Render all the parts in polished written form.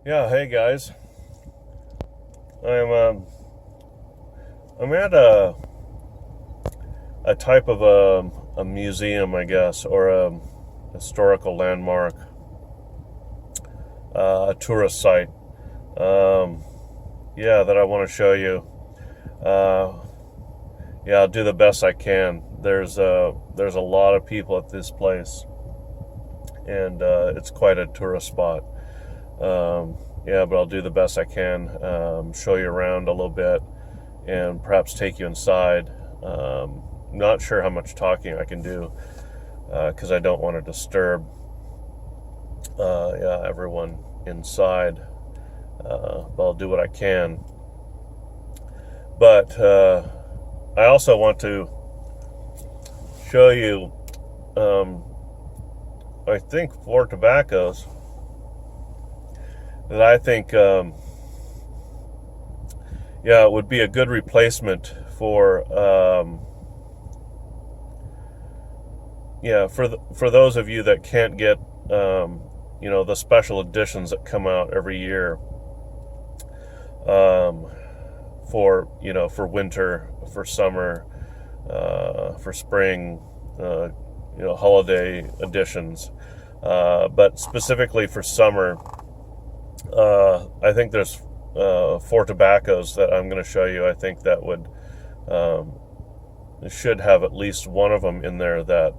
Yeah, hey guys. I'm um, I'm at a type of a museum, I guess, or a historical landmark, a tourist site. Um, yeah, that I want to show you. Uh, yeah, I'll do the best I can. There's a lot of people at this place, and it's quite a tourist spot. Yeah, but I'll do the best I can. Show you around a little bit, and perhaps take you inside. Not sure how much talking I can do because I don't want to disturb yeah, everyone inside. But I'll do what I can. But I also want to show you, um, I think, four tobaccos that I think, yeah, it would be a good replacement for, yeah, for those of you that can't get, the special editions that come out every year, um, for winter, for summer, for spring, holiday editions. But specifically for summer, I think there's four tobaccos that I'm going to show you. I think that um, should have at least one of them in there that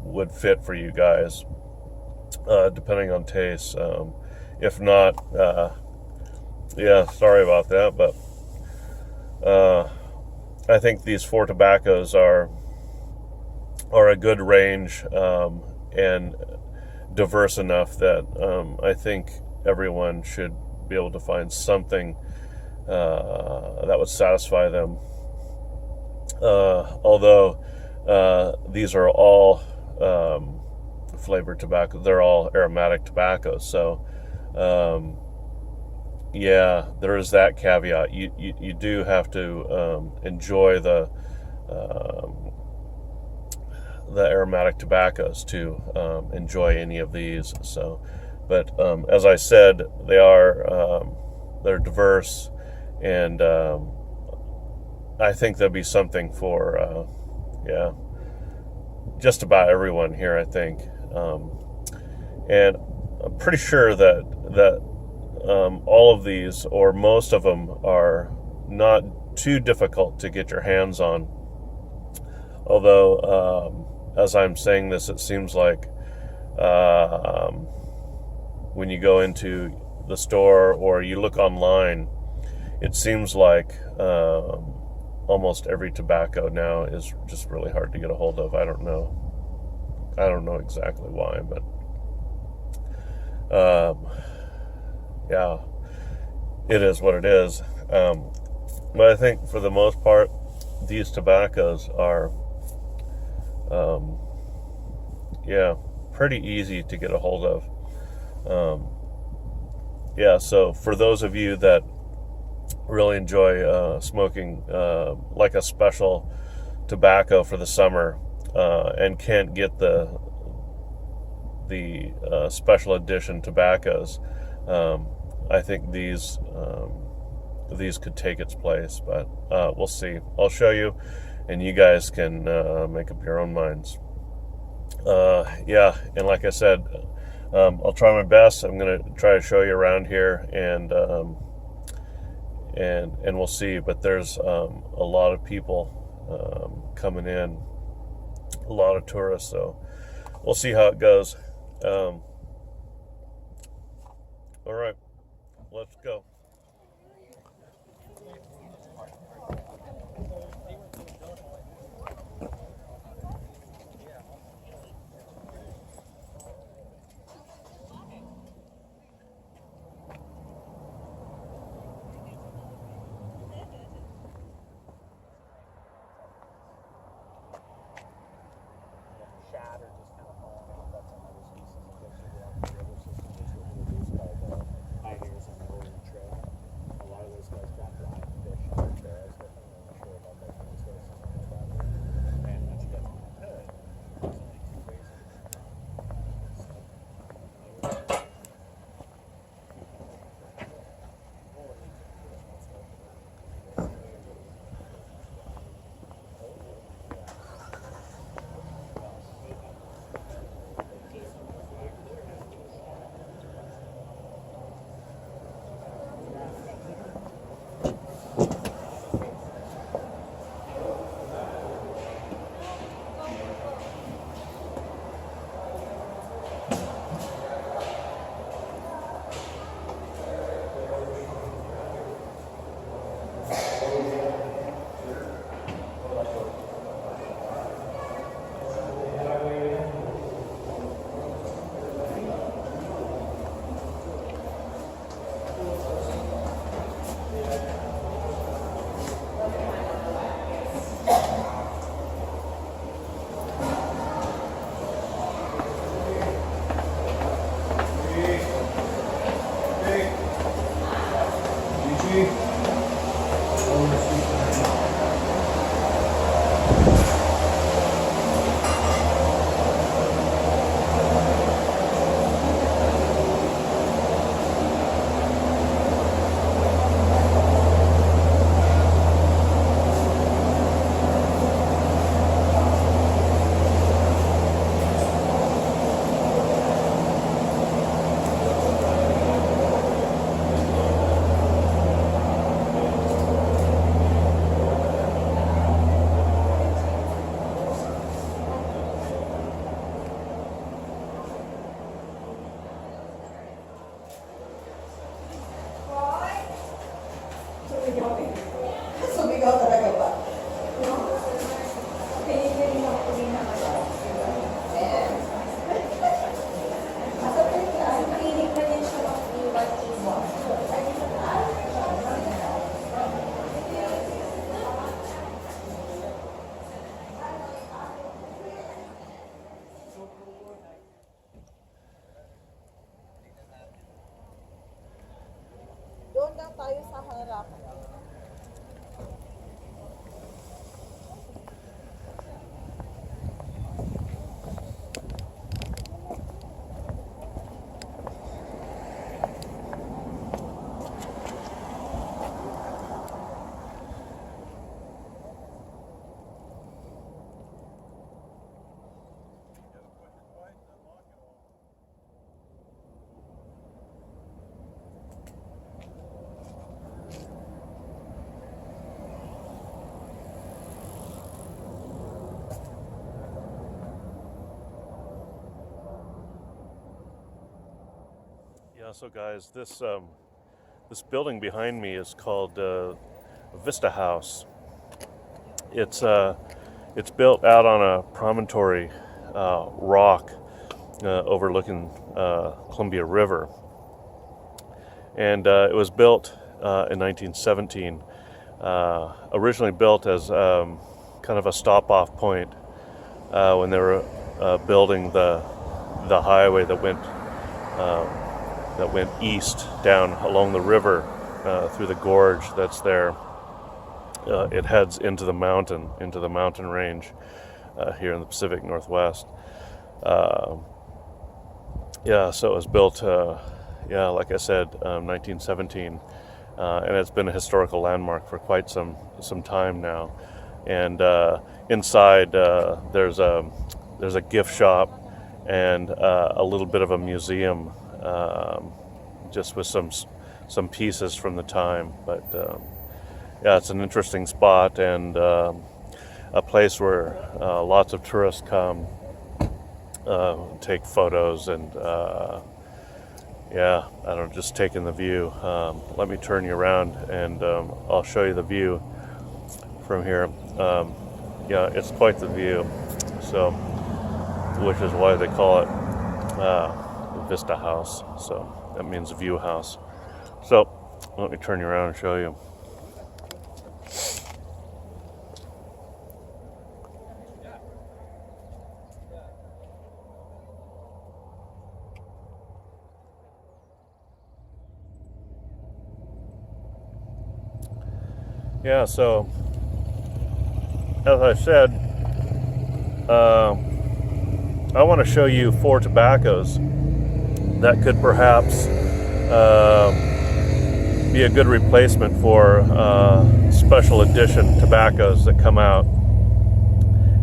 would fit for you guys, depending on taste. If not, yeah, sorry about that, but uh, I think these four tobaccos are a good range, and diverse enough that I think everyone should be able to find something that would satisfy them. Although these are all flavored tobacco, they're all aromatic tobaccos. So yeah, there is that caveat. You do have to enjoy um, the aromatic tobaccos to enjoy any of these. So, but as I said, they're diverse, and I think there'll be something for yeah, just about everyone here. I think, and I'm pretty sure that all of these, or most of them, are not too difficult to get your hands on. Although, as I'm saying this, it seems like when you go into the store or you look online, it seems like almost every tobacco now is just really hard to get a hold of. I don't know. I don't know exactly why, but yeah, it is what it is. But I think for the most part, these tobaccos are, um, yeah, pretty easy to get a hold of. Um, yeah, so for those of you that really enjoy smoking like a special tobacco for the summer, and can't get the special edition tobaccos, I think these could take its place, but we'll see. I'll show you, and you guys can make up your own minds. Yeah, and like I said, I'll try my best. I'm gonna try to show you around here, and we'll see. But there's a lot of people coming in, a lot of tourists, so we'll see how it goes. All right, let's go. Shad are just kind of falling off. That's another species of fish that belong to the river system, which were introduced by the pioneers on the Oregon Trail. So guys, this building behind me is called Vista House. It's built out on a promontory rock overlooking Columbia River, and it was built in 1917. Originally built as kind of a stop-off point when they were building the highway that went east down along the river through the gorge that's there. It heads into the mountain range here in the Pacific Northwest. So it was built, like I said, 1917, and it's been a historical landmark for quite some time now. And inside there's a gift shop and a little bit of a museum, just with some pieces from the time. But it's an interesting spot and a place where lots of tourists come, take photos, and just taking the view. Let me turn you around and I'll show you the view from here. It's quite the view, so which is why they call it Vista House. So that means view house. So let me turn you around and show you. So as I said, I want to show you 4 tobaccos that could perhaps be a good replacement for special edition tobaccos that come out,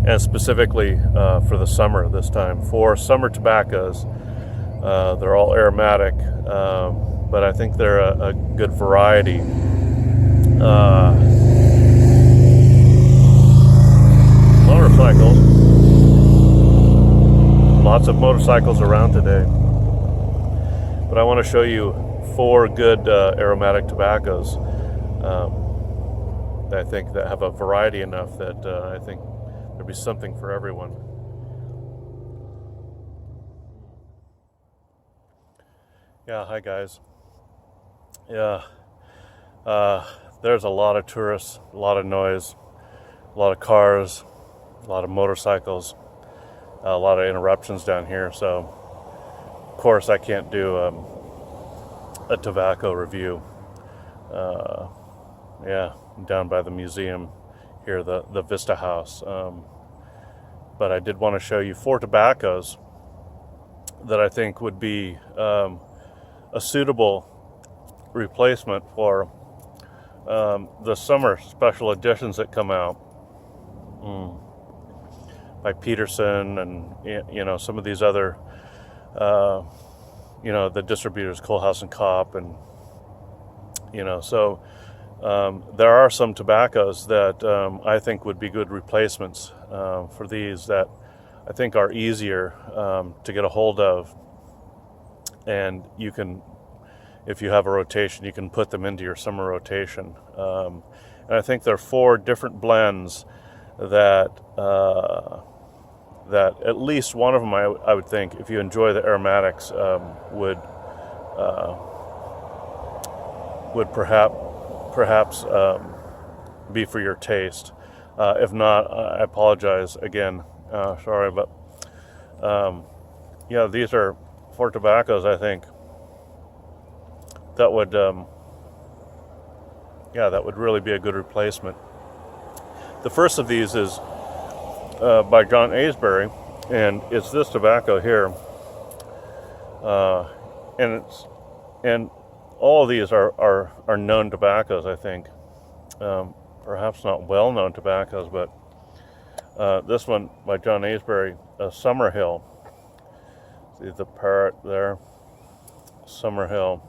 and specifically for the summer this time. 4 summer tobaccos. They're all aromatic, but I think they're a good variety. Motorcycles. Lots of motorcycles around today. But I want to show you 4 good aromatic tobaccos that I think that have a variety enough that I think there'll be something for everyone. Hi guys. There's a lot of tourists, a lot of noise, a lot of cars, a lot of motorcycles, a lot of interruptions down here. So, of course, I can't do a tobacco review. Down by the museum here, the Vista House. But I did want to show you 4 tobaccos that I think would be a suitable replacement for the summer special editions that come out by Peterson and some of these other the distributors, Coalhouse and Kopp, and so there are some tobaccos that I think would be good replacements for these that I think are easier to get a hold of, and you can, if you have a rotation, you can put them into your summer rotation. And I think there are 4 different blends that at least one of them, I would think, if you enjoy the aromatics, would perhaps be for your taste. If not, I apologize again. Sorry, but these are 4 tobaccos I think that would really be a good replacement. The first of these is by John Aisberry, and it's this tobacco here, and all of these are known tobaccos, I think. Perhaps not well-known tobaccos, but this one by John Aisberry, Summerhill. See the parrot there, Summerhill.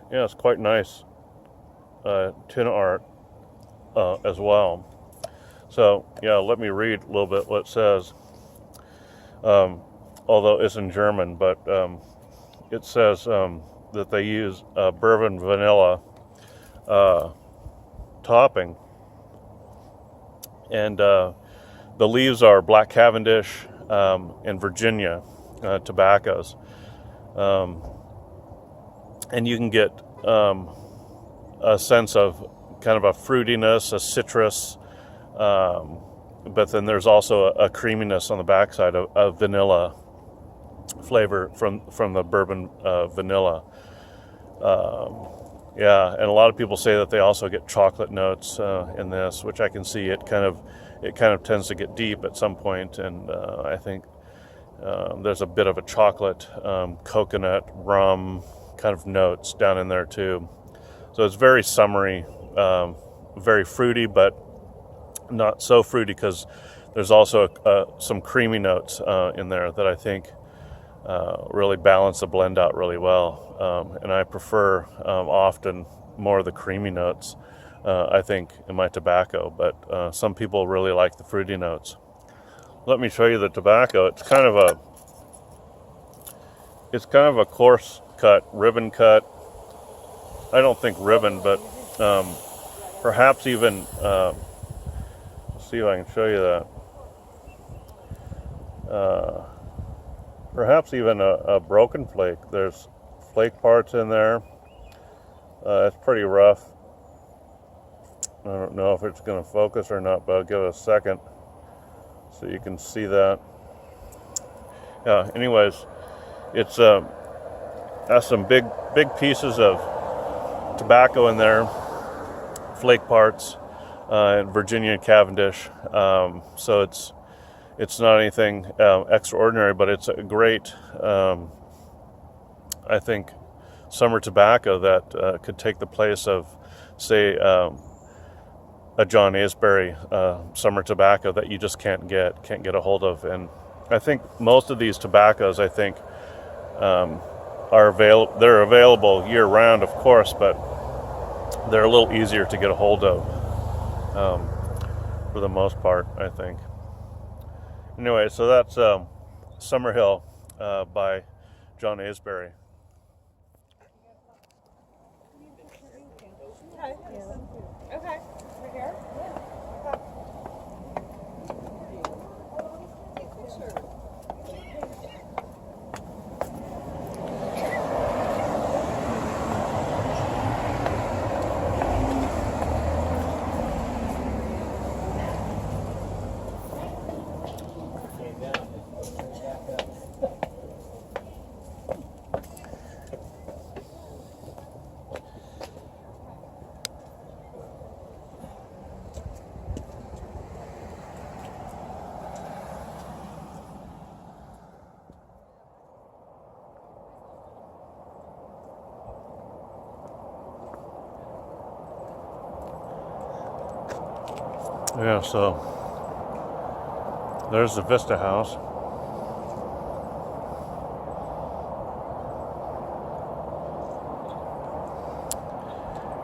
Yeah, it's quite nice tin art as well. So let me read a little bit what it says. although it's in German, but it says that they use bourbon vanilla topping, and the leaves are Black Cavendish and Virginia tobaccos, and you can get a sense of kind of a fruitiness, a citrus, but then there's also a creaminess on the backside of vanilla flavor from the bourbon vanilla. Yeah, and a lot of people say that they also get chocolate notes in this, which I can see. It kind of tends to get deep at some point, and I think there's a bit of a chocolate, coconut, rum kind of notes down in there too. So it's very summery, very fruity, but not so fruity because there's also some creamy notes in there that I think really balance the blend out really well. And I prefer often more of the creamy notes, I think, in my tobacco, but some people really like the fruity notes. Let me show you the tobacco. It's kind of a coarse cut, ribbon cut. I don't think ribbon, but perhaps even, let's see if I can show you that. Perhaps even a broken flake. There's flake parts in there. It's pretty rough. I don't know if it's going to focus or not, but I'll give it a second so you can see that. Yeah, anyways, it's has some big pieces of tobacco in there, flake parts, and Virginia and Cavendish. So it's not anything extraordinary, but it's a great, I think, summer tobacco that could take the place of, say, a John Aisberry summer tobacco that you just can't get a hold of. And I think most of these tobaccos, I think, they're available year round, of course, but they're a little easier to get a hold of for the most part, I think. Anyway, so that's Summerhill by John Aisberry. Okay. Right here? Yeah, so there's the Vista House.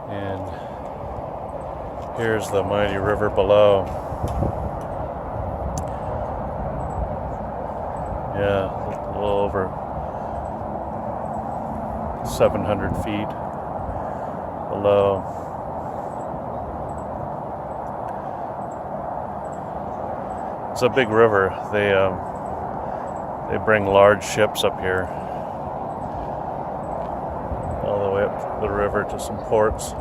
And here's the mighty river below. Yeah, a little over 700 feet below. It's a big river. They bring large ships up here, all the way up the river to some ports.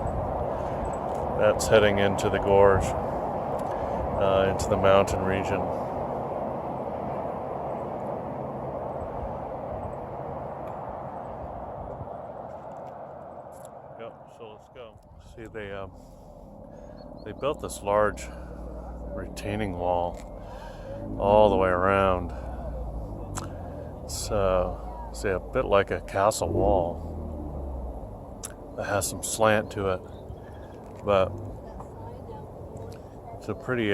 That's heading into the gorge, into the mountain region. Yep. So let's go. See, they built this large retaining wall all the way around. It's see, a bit like a castle wall that has some slant to it, but it's a pretty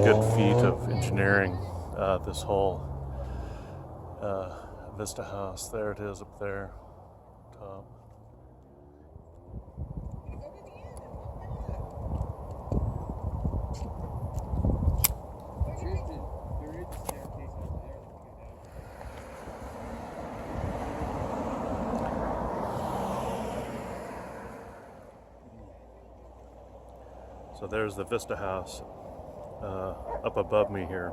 good feat of engineering. This whole Vista House. There it is up there, top. So there's the Vista House up above me here.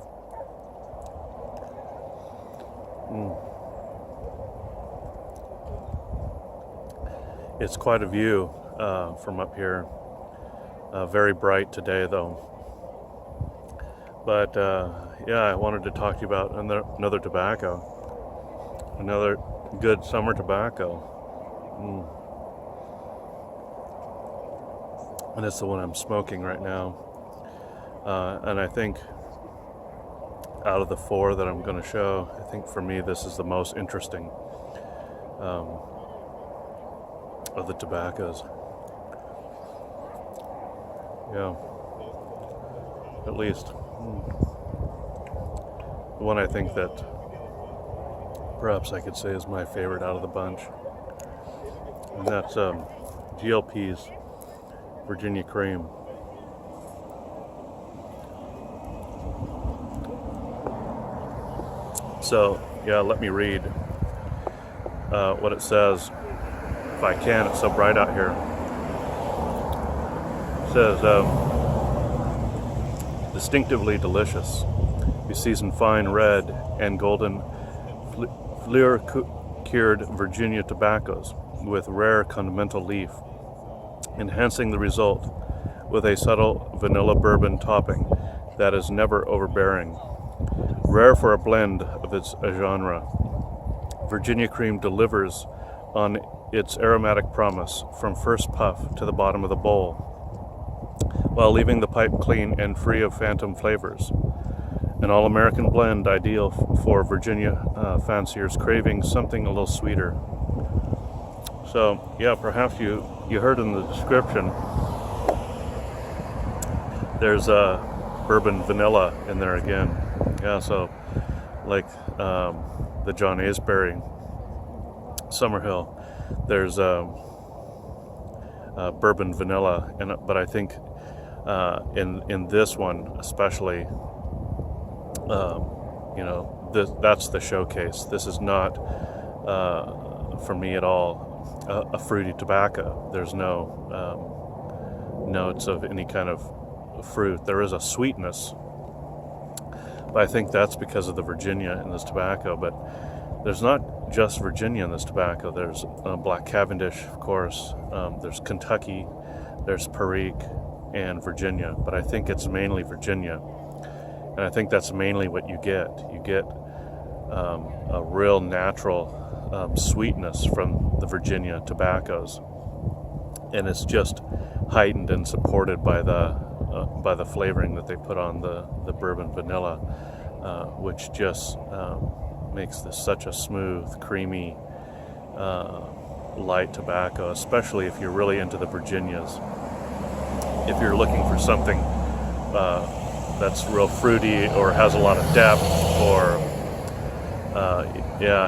It's quite a view from up here. Very bright today, though. But yeah, I wanted to talk to you about another tobacco, another good summer tobacco. And it's the one I'm smoking right now. And I think out of the four that I'm going to show, I think for me this is the most interesting of the tobaccos. Yeah, at least. The one I think that perhaps I could say is my favorite out of the bunch. And that's GLP's Virginia Cream. So, yeah, let me read what it says. If I can, it's so bright out here. It says, distinctively delicious. We season fine red and golden fleur-cured Virginia tobaccos with rare condimental leaf, enhancing the result with a subtle vanilla bourbon topping that is never overbearing. Rare for a blend of its genre, Virginia Cream delivers on its aromatic promise from first puff to the bottom of the bowl, while leaving the pipe clean and free of phantom flavors. An all-American blend ideal for Virginia fanciers craving something a little sweeter. So, yeah, perhaps you heard in the description, there's bourbon vanilla in there again. Yeah, so like the John Aisberry Summerhill, there's bourbon vanilla, but I think in this one especially, that's the showcase. This is not for me at all a fruity tobacco. There's no notes of any kind of fruit. There is a sweetness, but I think that's because of the Virginia in this tobacco. But there's not just Virginia in this tobacco. There's Black Cavendish, of course. There's Kentucky, there's Perique, and Virginia. But I think it's mainly Virginia, and I think that's mainly what you get. You get a real natural sweetness from the Virginia tobaccos, and it's just heightened and supported by the flavoring that they put on the bourbon vanilla, which just makes this such a smooth, creamy, light tobacco, especially if you're really into the Virginias. If you're looking for something that's real fruity or has a lot of depth or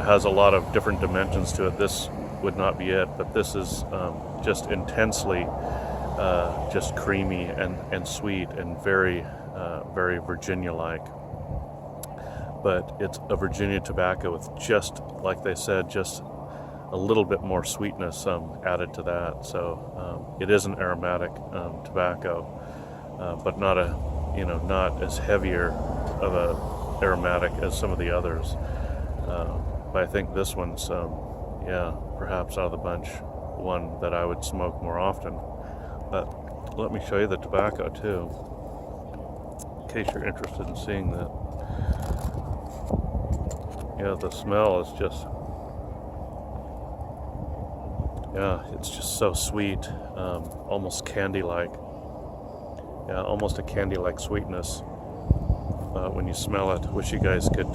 has a lot of different dimensions to it, this would not be it. But this is just intensely just creamy and sweet and very Virginia-like. But it's a Virginia tobacco with, just like they said, just a little bit more sweetness added to that. So it is an aromatic tobacco, but not as heavier of a aromatic as some of the others. But I think this one's perhaps out of the bunch one that I would smoke more often. But let me show you the tobacco too, in case you're interested in seeing that. Yeah, the smell is just, it's just so sweet, almost candy-like. Yeah, almost a candy-like sweetness when you smell it. Wish you guys could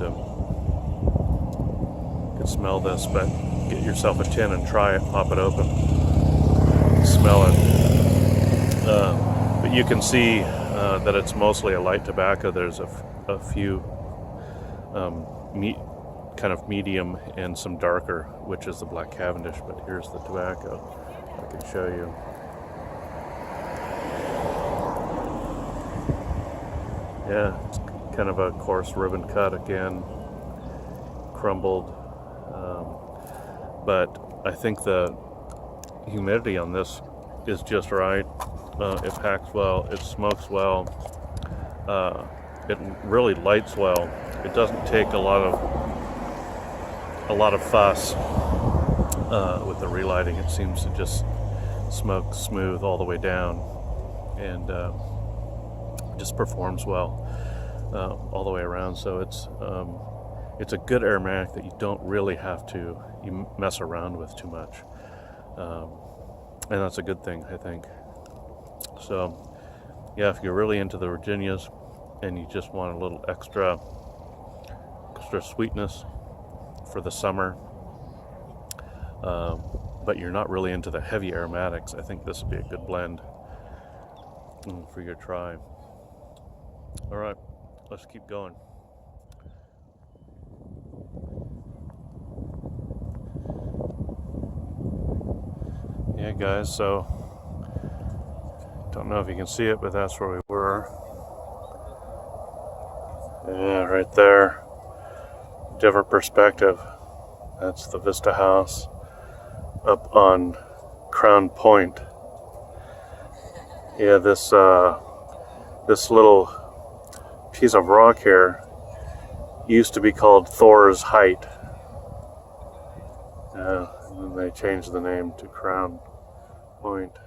smell this, but get yourself a tin and try it. Pop it open, smell it. But you can see that it's mostly a light tobacco. There's a few kind of medium and some darker, which is the Black Cavendish. But here's the tobacco. I can show you. Yeah, it's kind of a coarse ribbon cut again, crumbled. But I think the humidity on this is just right. It packs well. It smokes well. It really lights well. It doesn't take a lot of fuss with the relighting. It seems to just smoke smooth all the way down, and just performs well all the way around. So it's a good aromatic that you don't really have to mess around with too much, and that's a good thing, I think. So yeah, if you're really into the Virginias and you just want a little extra sweetness for the summer, but you're not really into the heavy aromatics, I think this would be a good blend for your try. All right, let's keep going. Yeah, guys, so don't know if you can see it, but that's where we were. Yeah, right there. Different perspective. That's the Vista House up on Crown Point. Yeah, this little piece of rock here used to be called Thor's Height. And then they changed the name to Crown Point.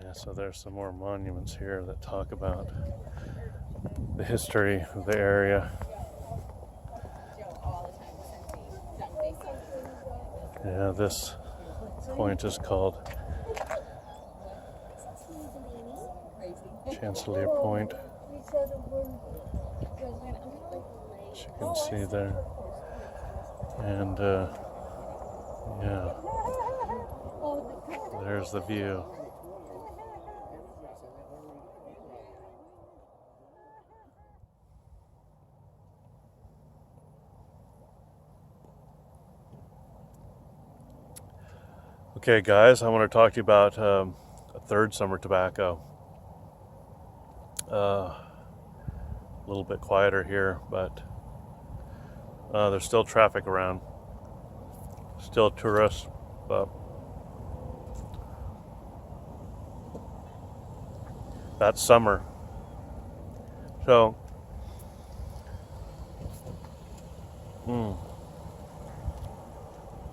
Yeah, so there's some more monuments here that talk about the history of the area. Yeah, this point is called Chancellor Point, as you can see there. And yeah, there's the view. Okay, guys, I want to talk to you about a third summer tobacco. A little bit quieter here, but there's still traffic around, still tourists, but that's summer. So,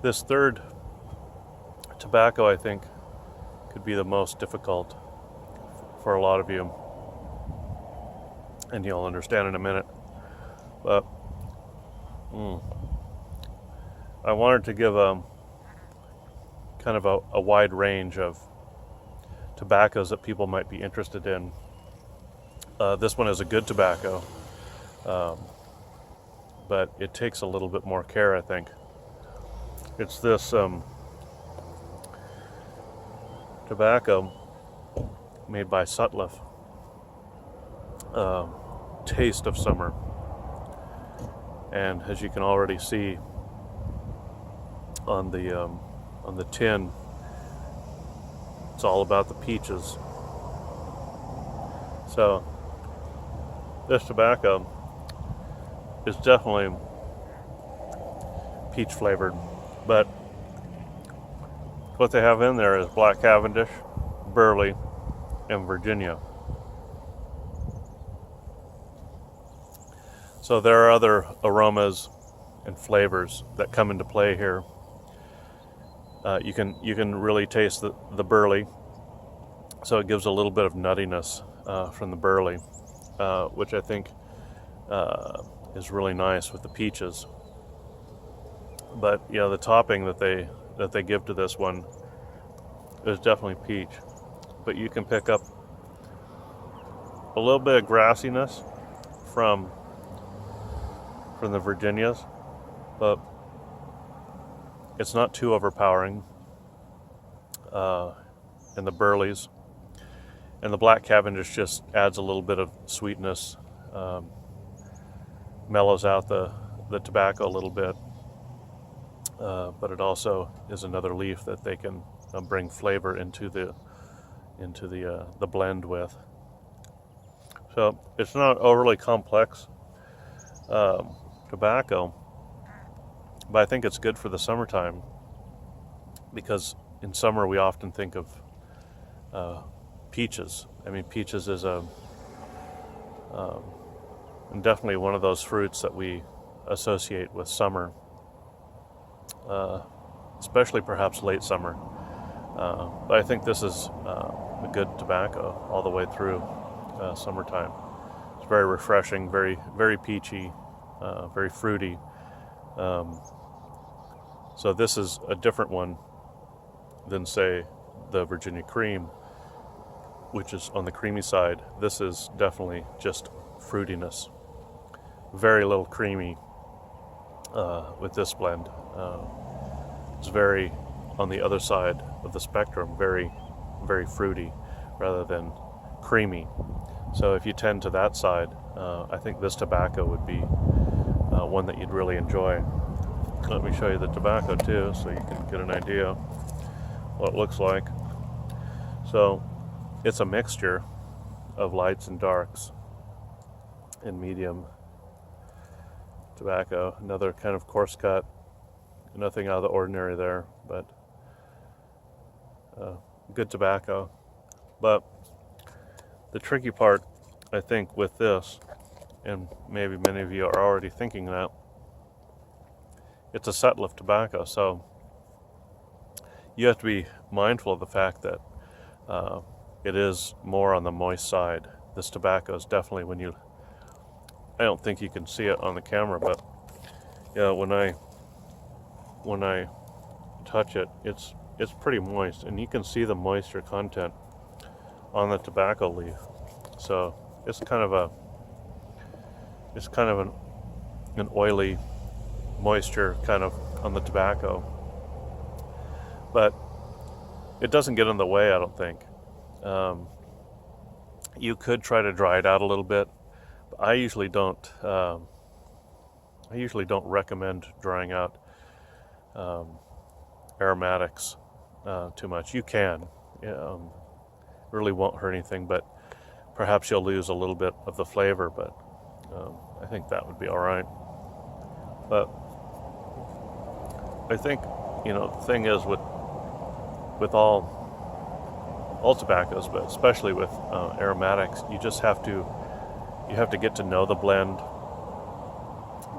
this third tobacco, I think, could be the most difficult for a lot of you, and you'll understand in a minute. But I wanted to give a kind of a wide range of tobaccos that people might be interested in. This one is a good tobacco, but it takes a little bit more care, I think. It's this tobacco made by Sutliff, Taste of Summer. And as you can already see on the tin, it's all about the peaches. So this tobacco is definitely peach flavored, but what they have in there is Black Cavendish, Burley, and Virginia. So there are other aromas and flavors that come into play here. You can really taste the burley, so it gives a little bit of nuttiness from the burley, which I think is really nice with the peaches. But yeah, the topping that they give to this one is definitely peach. But you can pick up a little bit of grassiness from the Virginias, but it's not too overpowering. And the Burleys and the Black Cavendish just adds a little bit of sweetness, mellows out the tobacco a little bit, but it also is another leaf that they can bring flavor into the blend with. So it's not overly complex tobacco, but I think it's good for the summertime. because in summer we often think of peaches. I mean, peaches is and definitely one of those fruits that we associate with summer, especially perhaps late summer. But I think this is a good tobacco all the way through summertime. It's very refreshing, very, very peachy, very fruity. So this is a different one than, say, the Virginia Cream, which is on the creamy side. This is definitely just fruitiness. Very little creamy with this blend. It's very on the other side of the spectrum, very, very fruity rather than creamy. So if you tend to that side, I think this tobacco would be one that you'd really enjoy. Let me show you the tobacco too, so you can get an idea what it looks like. So it's a mixture of lights and darks in medium tobacco. Another kind of coarse cut, nothing out of the ordinary there, but good tobacco. But the tricky part, I think, with this, and maybe many of you are already thinking that, it's a set lift tobacco, so you have to be mindful of the fact that it is more on the moist side. This tobacco is definitely, I don't think you can see it on the camera, but yeah, when I touch it, it's pretty moist, and you can see the moisture content on the tobacco leaf. So it's kind of an oily moisture kind of on the tobacco, but it doesn't get in the way, I don't think. You could try to dry it out a little bit, but I usually don't recommend drying out aromatics too much. You can, really won't hurt anything, but perhaps you'll lose a little bit of the flavor, but I think that would be all right. But I think, the thing is with all tobaccos, but especially with aromatics, you have to get to know the blend,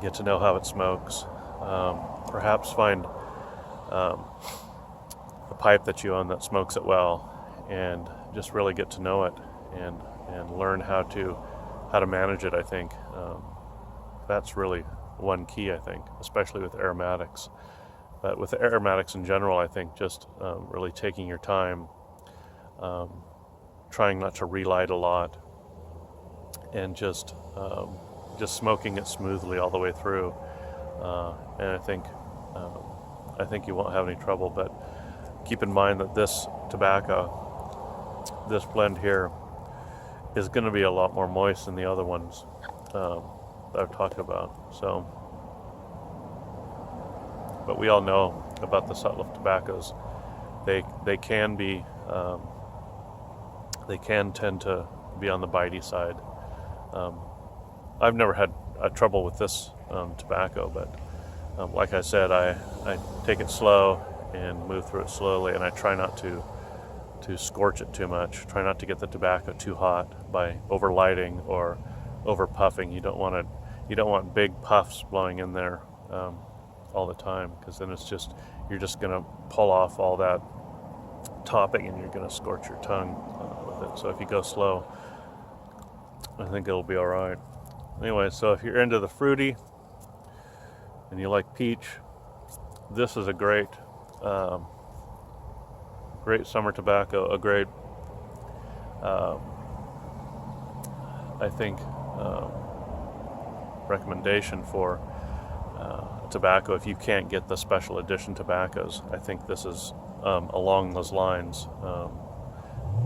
get to know how it smokes, perhaps find a pipe that you own that smokes it well, and just really get to know it and learn how to manage it. I think that's really one key, I think, especially with aromatics. But with aromatics in general, I think just really taking your time, trying not to relight a lot, and just smoking it smoothly all the way through. And I think you won't have any trouble. But keep in mind that this tobacco, this blend here, is going to be a lot more moist than the other ones that I've talked about. So, but we all know about the set lift tobaccos. They can be they can tend to be on the bitey side. I've never had trouble with this tobacco, but like I said, I take it slow and move through it slowly, and I try not to scorch it too much. Try not to get the tobacco too hot by overlighting or over puffing. You don't want big puffs blowing in there all the time, because then you're just going to pull off all that topping, and you're going to scorch your tongue with it. So if you go slow, I think it'll be all right. Anyway, so if you're into the fruity and you like peach, this is a great summer tobacco, a great, I think, recommendation for tobacco if you can't get the special edition tobaccos. I think this is along those lines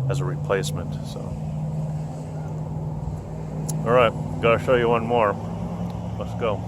as a replacement. So, all right, gotta show you one more. Let's go.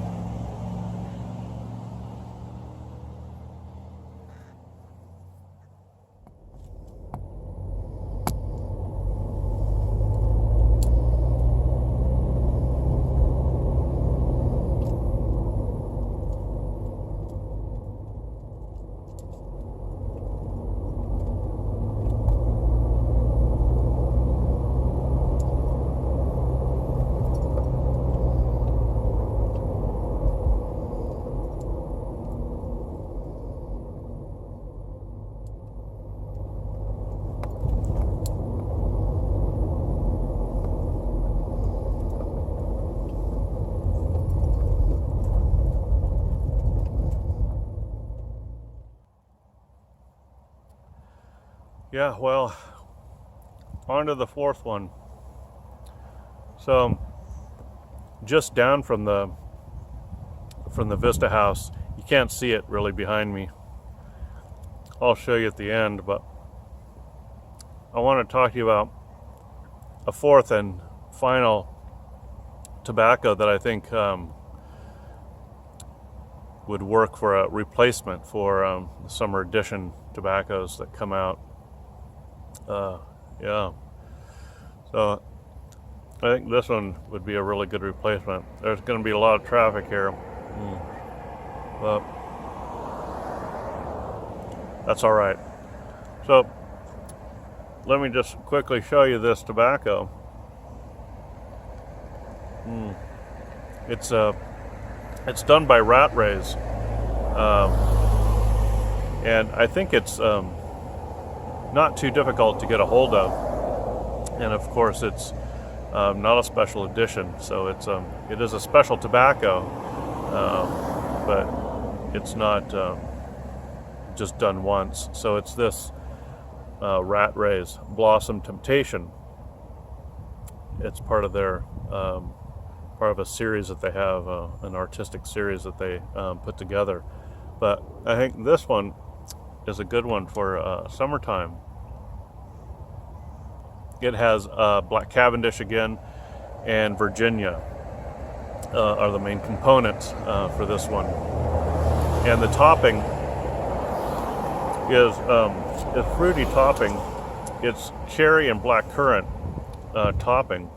Yeah, well, on to the fourth one. So just down from the Vista House, you can't see it really behind me. I'll show you at the end, but I want to talk to you about a fourth and final tobacco that I think would work for a replacement for the summer edition tobaccos that come out. Yeah, so I think this one would be a really good replacement. There's going to be a lot of traffic here, but that's all right. So let me just quickly show you this tobacco. It's done by rat rays, and I think it's not too difficult to get a hold of. And of course, it's not a special edition, so it is a special tobacco, but it's not just done once. So it's this Rat Rays Blossom Temptation. It's part of their part of a series that they have, an artistic series that they put together. But I think this one is a good one for summertime. It has Black Cavendish again, and Virginia are the main components for this one. And the topping is fruity topping. It's cherry and black currant topping.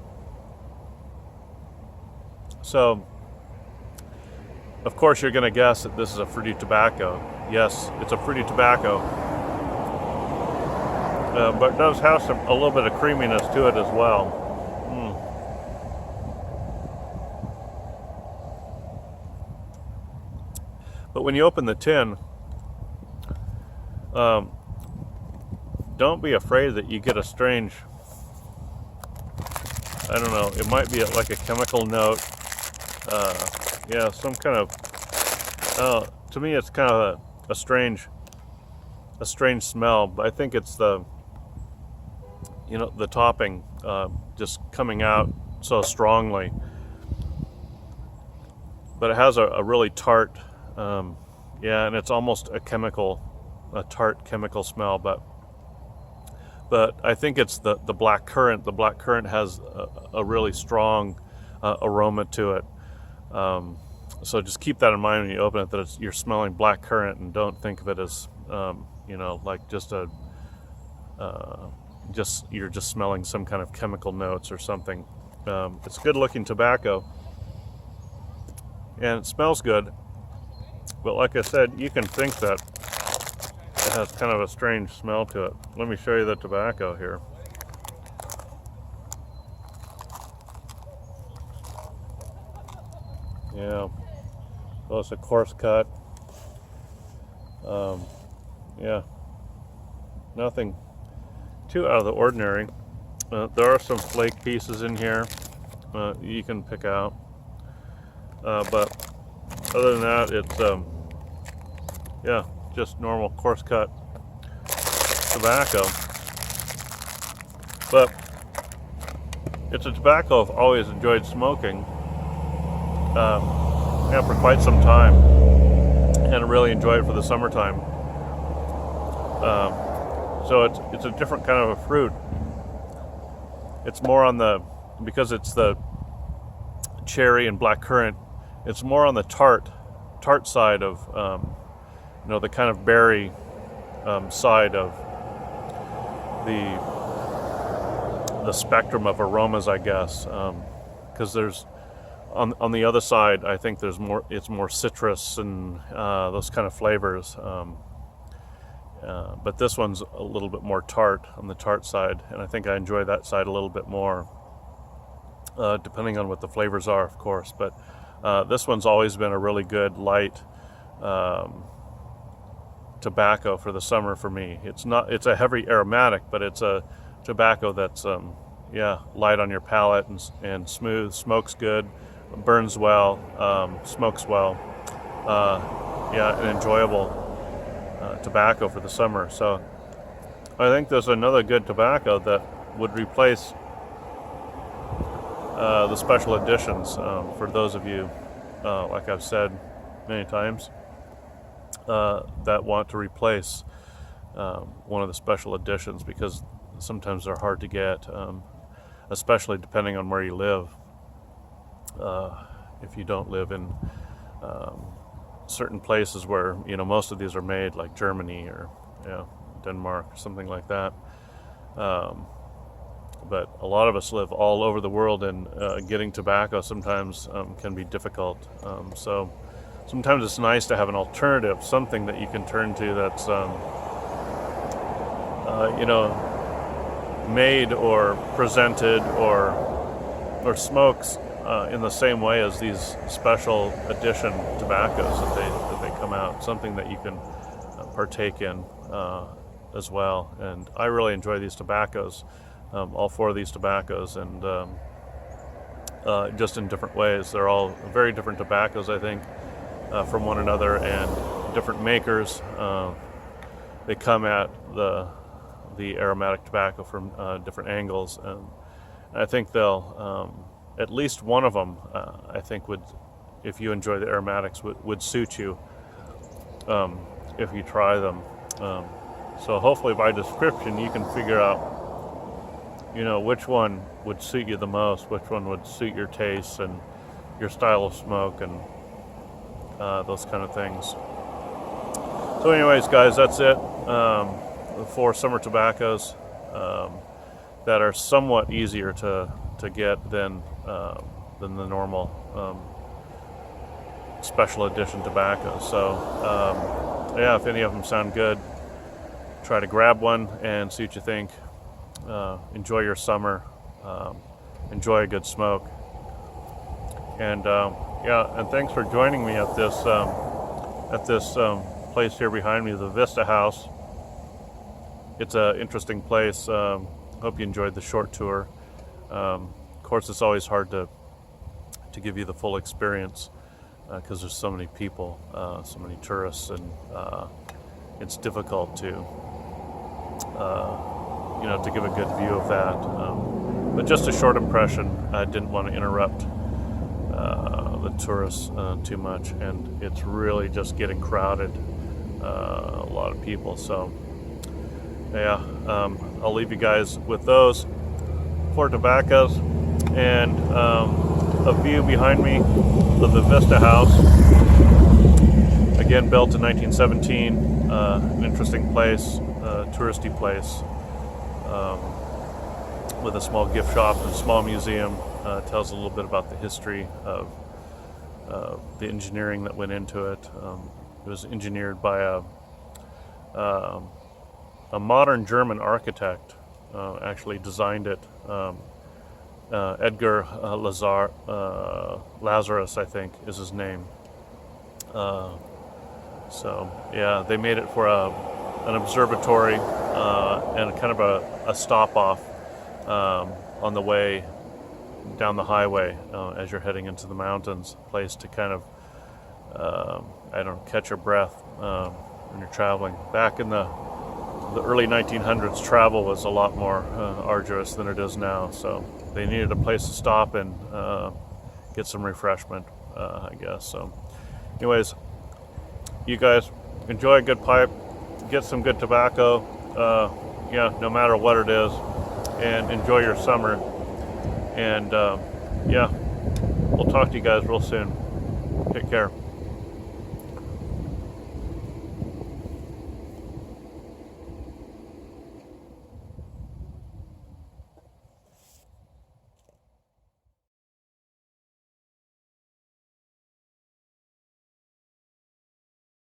So, of course, you're going to guess that this is a fruity tobacco. Yes, it's a fruity tobacco. But it does have a little bit of creaminess to it as well. But when you open the tin, don't be afraid that you get a strange, I don't know, it might be like a chemical note. Yeah, some kind of, to me it's kind of a strange smell, but I think it's the topping just coming out so strongly. But it has a really tart, yeah, and it's almost a tart chemical smell, but I think it's the black currant. The black currant has a really strong aroma to it. So just keep that in mind when you open it, that you're smelling black currant, and don't think of it as like you're just smelling some kind of chemical notes or something. It's good looking tobacco, and it smells good, but like I said, you can think that it has kind of a strange smell to it. Let me show you the tobacco here. Yeah, so it's a coarse cut. Yeah, nothing too out of the ordinary. There are some flake pieces in here you can pick out, but other than that, it's yeah, just normal coarse cut tobacco. But it's a tobacco I've always enjoyed smoking, yeah, for quite some time, and I really enjoy it for the summertime. So it's a different kind of a fruit. It's more on because it's the cherry and black currant, it's more on the tart side of the kind of berry side of the spectrum of aromas, I guess, because there's on the other side, I think it's more citrus and those kind of flavors. But this one's a little bit more tart on the tart side, and I think I enjoy that side a little bit more, depending on what the flavors are, of course. But this one's always been a really good light tobacco for the summer for me. It's a heavy aromatic, but it's a tobacco that's light on your palate and smooth, smokes good, burns well, smokes well, and enjoyable tobacco for the summer. So I think there's another good tobacco that would replace the special editions for those of you, like I've said many times, that want to replace one of the special editions, because sometimes they're hard to get, especially depending on where you live. If you don't live in certain places where, you know, most of these are made, like Germany or Denmark or something like that. But a lot of us live all over the world, and getting tobacco sometimes can be difficult. So sometimes it's nice to have an alternative, something that you can turn to that's, you know, made or presented or smokes in the same way as these special edition tobaccos that they come out. Something that you can partake in as well. And I really enjoy these tobaccos, all four of these tobaccos, and just in different ways. They're all very different tobaccos, I think, from one another, and different makers. They come at the aromatic tobacco from different angles, and I think they'll, at least one of them, I think would, if you enjoy the aromatics, would suit you if you try them. So hopefully by description you can figure out, you know, which one would suit you the most, which one would suit your tastes and your style of smoke, and those kind of things. So anyways, guys, that's it. The 4 summer tobaccos that are somewhat easier to get than the normal special edition tobacco. So yeah, if any of them sound good, try to grab one and see what you think. Enjoy your summer. Enjoy a good smoke. And yeah, and thanks for joining me at this place here behind me, the Vista House. It's an interesting place. Hope you enjoyed the short tour. Of course, it's always hard to give you the full experience because there's so many people, so many tourists, and it's difficult to you know, to give a good view of that. But just a short impression. I didn't want to interrupt the tourists too much, and it's really just getting crowded. A lot of people. So yeah, I'll leave you guys with those 4 tobaccos and a view behind me of the Vista House. Again, built in 1917. An interesting place, touristy place, with a small gift shop and a small museum. Tells a little bit about the history of the engineering that went into it. It was engineered by a modern German architect. Actually designed it. Edgar Lazarus, I think, is his name. So yeah, they made it for an observatory and kind of a stop off on the way down the highway as you're heading into the mountains. Place to kind of I don't know, catch your breath when you're traveling. Back in the early 1900s, travel was a lot more arduous than it is now. So they needed a place to stop and get some refreshment, I guess. So anyways, you guys enjoy a good pipe, get some good tobacco, yeah, no matter what it is, and enjoy your summer. And yeah, we'll talk to you guys real soon. Take care.